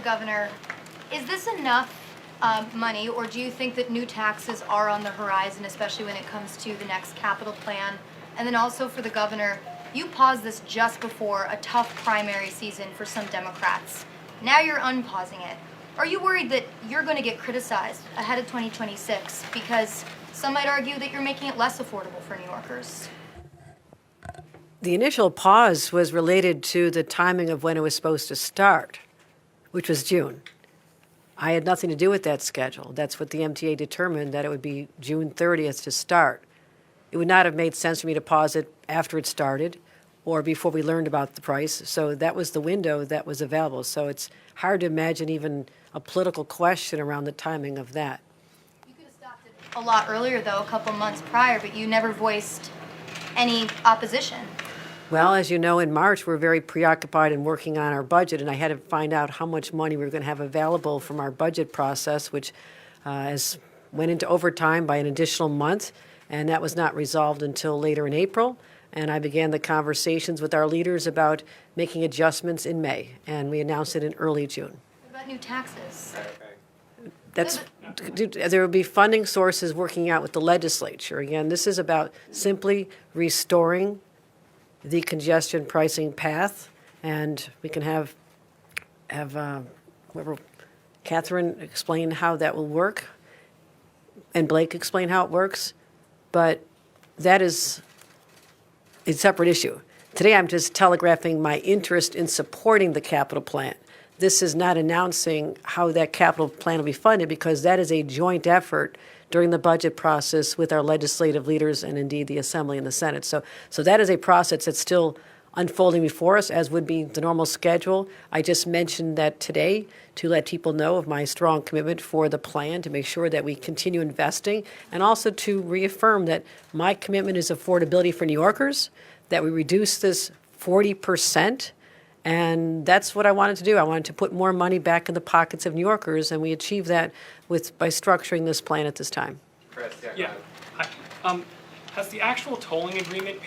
Governor, is this enough money, or do you think that new taxes are on the horizon, especially when it comes to the next capital plan? And then also for the Governor, you paused this just before a tough primary season for some Democrats. Now you're unpausing it. Are you worried that you're going to get criticized ahead of 2026 because some might argue that you're making it less affordable for New Yorkers? The initial pause was related to the timing of when it was supposed to start, which was June. I had nothing to do with that schedule. That's what the MTA determined, that it would be June 30th to start. It would not have made sense for me to pause it after it started or before we learned about the price. So that was the window that was available. So it's hard to imagine even a political question around the timing of that. You could have stopped it a lot earlier, though, a couple months prior, but you never voiced any opposition. Well, as you know, in March, we're very preoccupied in working on our budget, and I had to find out how much money we were going to have available from our budget process, which went into overtime by an additional month, and that was not resolved until later in April. And I began the conversations with our leaders about making adjustments in May, and we announced it in early June. What about new taxes? There will be funding sources working out with the legislature. Again, this is about simply restoring the congestion pricing path, and we can have Catherine explain how that will work, and Blake explain how it works, but that is a separate issue. Today I'm just telegraphing my interest in supporting the capital plan. This is not announcing how that capital plan will be funded, because that is a joint effort during the budget process with our legislative leaders and indeed the Assembly and the Senate. So that is a process that's still unfolding before us, as would be the normal schedule. I just mentioned that today to let people know of my strong commitment for the plan, to make sure that we continue investing, and also to reaffirm that my commitment is affordability for New Yorkers, that we reduce this 40%. And that's what I wanted to do. I wanted to put more money back in the pockets of New Yorkers, and we achieved that by structuring this plan at this time. Chris, yeah. Has the actual tolling agreement